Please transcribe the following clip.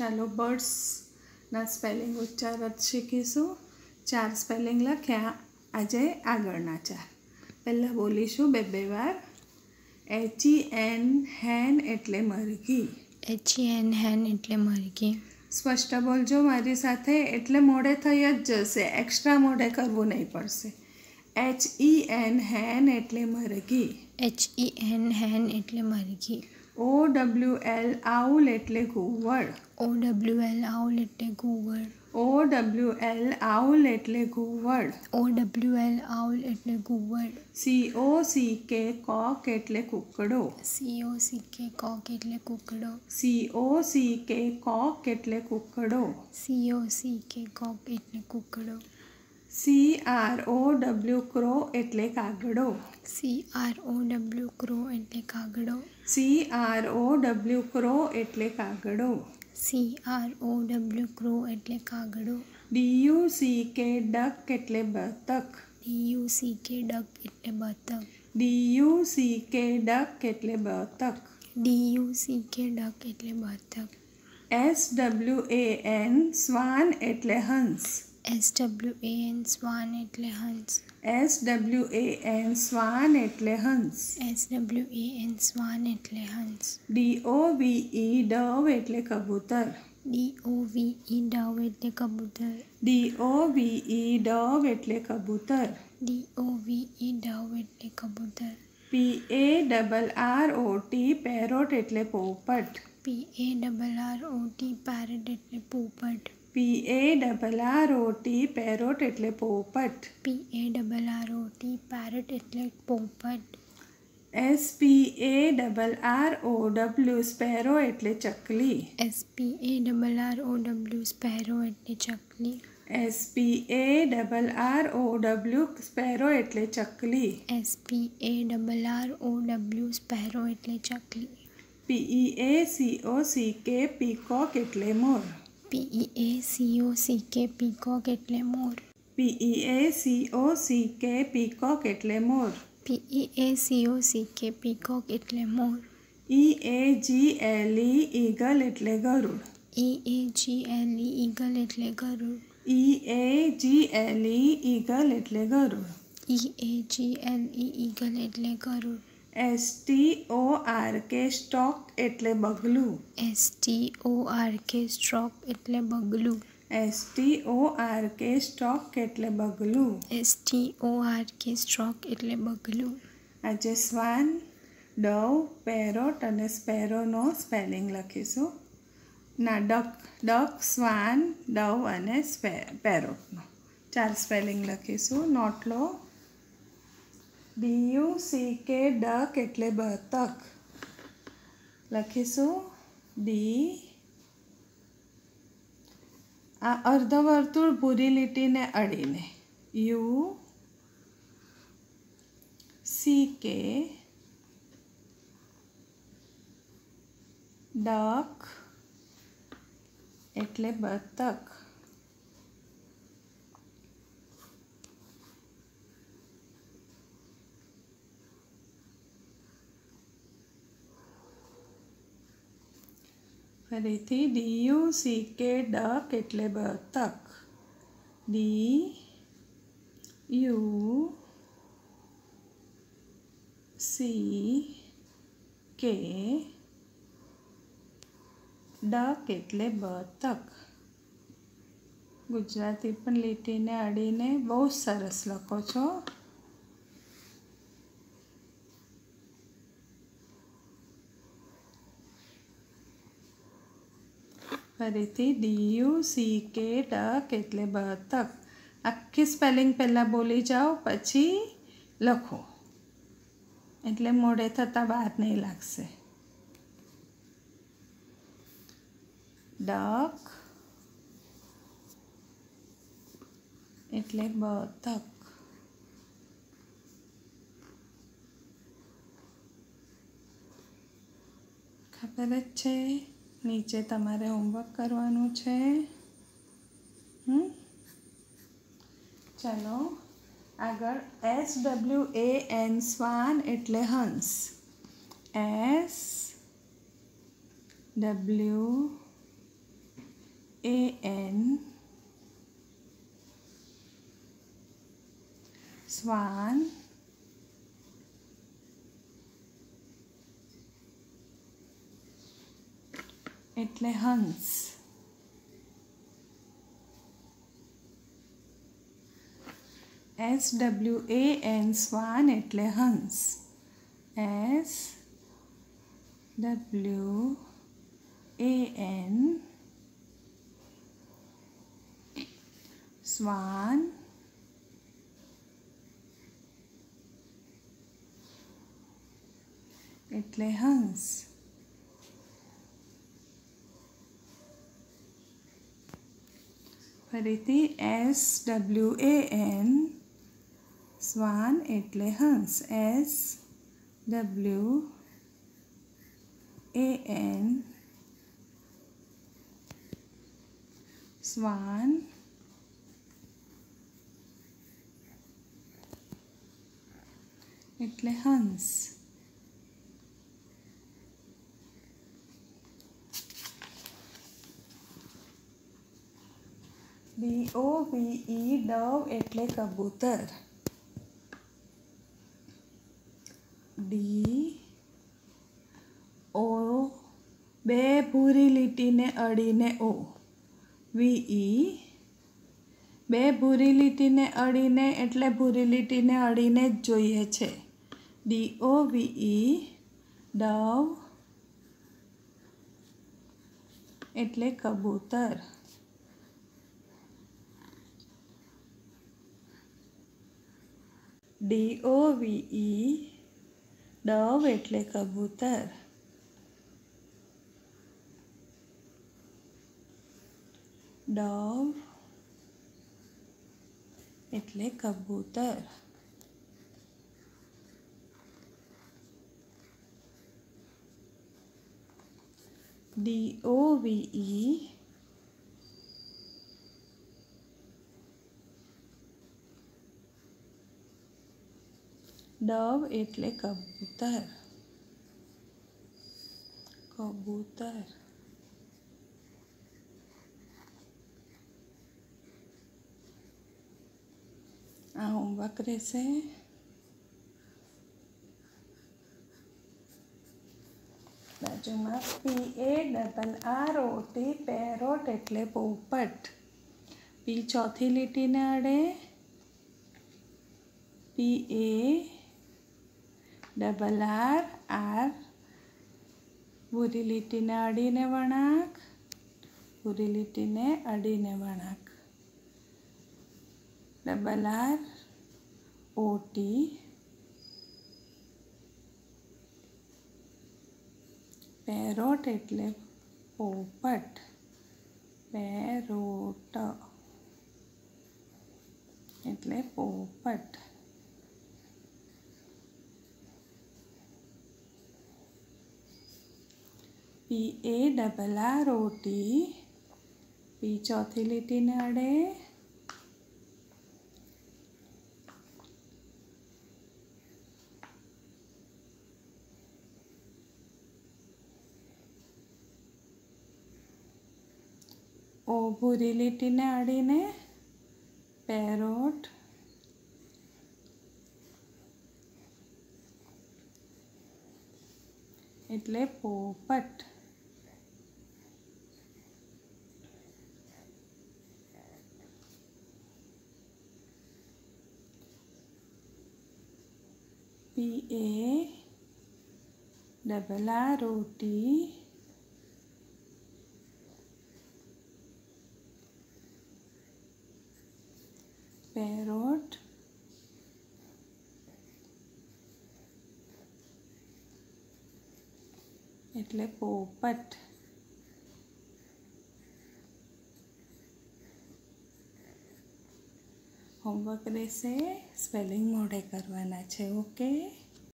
ચાલો બર્ડ્સના સ્પેલિંગ ઉચ્ચાર શીખીશું. 4 સ્પેલિંગ લખ્યા. આજે આગળના 4 પહેલાં બોલીશું બે વાર. HEN હેન એટલે મરઘી. HEN હેન એટલે મરઘી. સ્પષ્ટ બોલજો મારી સાથે, એટલે મોઢે થઈ જ જશે, એક્સ્ટ્રા મોઢે કરવું નહીં પડશે. HEN હેન એટલે મરઘી. HEN હેન એટલે મરઘી. OWL આઉલ એટલે ઘુવડ. OWL આઉલ એટલે ઘુવડ. OWL આઉલ એટલે ઘુવડ. OWL આઉલ એટલે ઘુવડ. COCK કોક એટલે કૂકડો. COCK કોક એટલે કૂકડો. COCK કોક એટલે કૂકડો. COCK કોક એટલે કૂકડો. CROW ક્રો એટલે કાગડો. CROW ક્રો એટલે કાગડો. CROW ક્રો એટલે કાગડો. CROW ક્રો એટલે કાગડો. DUCK ડક એટલે બતક. DUCK ડક એટલે બતક. DUCK ડક એટલે બતક. DUCK ડક એટલે બતક. SWAN શ્વાન એટલે હંસ. SWAN શ્વાન એટલે હંસ. SWAN શ્વાન એટલે હંસ. SWAN શ્વાન એટલે હંસ. DOVE ડવ એટલે કબૂતર. DOVE ડવ એટલે કબૂતર. DOVE ડવ એટલે કબૂતર. DOVE ડવ એટલે કબૂતર. PARROT પેરોટ એટલે પોપટ. PARROT પેરેટ એટલે પોપટ. PARROT પેરોટ એટલે પોપટ. PARROT પેરેટ એટલે પોપટ. SPARROW સ્પેરો એટલે ચકલી. SPARROW સ્પેરો એટલે ચકલી. SPARROW સ્પેરો એટલે ચકલી. SPARROW સ્પેરો એટલે ચકલી. PEACOCK પીકોક એટલે મોર. PEACOCK પીકોક એટલે મોર. PEACOCK પીકોક એટલે મોર. PEACOCK પીકોક એટલે મોર. EAGLE ઈગલ એટલે ગરુડ. EAGLE ઈગલ એટલે ગરુડ. EAGLE ઈગલ એટલે ગરુડ. EAGLE ઈગલ એટલે ગરુડ. STORK સ્ટોક એટલે બગલું. STORK સ્ટ્રોક એટલે બગલું. STORK સ્ટોક એટલે બગલું. STORK સ્ટ્રોક એટલે બગલું. આજે શ્વાન, ડવ, પેરોટ અને સ્પેરોનો સ્પેલિંગ લખીશું. ના, ડક, શ્વાન, ડવ અને પેરોટનો 4 સ્પેલિંગ લખીશું. નોટ લો. DUCK ડક એટલે બતક લખીશું. ડી. આ અર્ધવર્તુળ ભૂરી લીટીને અડીને UCK ડક એટલે બતક. ફરીથી DUCK ડક એટલે બતક. DUCK ડક એટલે બતક. ગુજરાતી પણ લીટીને અડીને બહુ સરસ લખો છો. ફરીથી DUCK ડક એટલે બતક. આખી સ્પેલિંગ પહેલાં બોલી જાઓ, પછી લખો, એટલે મોઢે થતાં વાર નહીં લાગશે. ડક એટલે બતક. ખબર જ છે. નીચે તમારે હોમવર્ક કરવાનું છે. ચાલો આગળ. SWAN શ્વાન એટલે હંસ. SWAN સ્વાન એટલે હંસ. SWAN સ્વાન એટલે હંસ. SWAN સ્વાન એટલે હંસ. ફરીથી SWAN સ્વાન એટલે હંસ. SWAN સ્વાન એટલે હંસ. DOVE ડવ એટલે કબૂતર. DO બે ભૂરી લીટીને અડીને O. VE બે ભૂરી લીટીને અડીને એટલે ભૂરી લીટીને અડીને જ જોઈએ છે. DOVE ડવ એટલે કબૂતર. DOVE ડવ એટલે કબૂતર. ડવ એટલે કબૂતર. DOVE ડવ એટલે કબૂતર. કબૂતર. આ હોમવર્ક રહેશે. બાજુમાં PARROT પેરોટ એટલે પોપટ. P ચોથી લીટીને અડે. PARR ભૂરી લીટીને અડીને વળાંક. ભૂરી લીટીને અડીને વળાંક. RROT પેરોટ એટલે પોપટ. પેરોટ એટલે પોપટ. PARROT P ચોથી લીટીને અડે. O ભૂરી લીટીને અડીને પેરોટ. એટલે પોપટ. PARROT પેરોટ એટલે પોપટ. હોમવર્ક રહેશે. સ્પેલિંગ મોઢે કરવાના છે. ઓકે.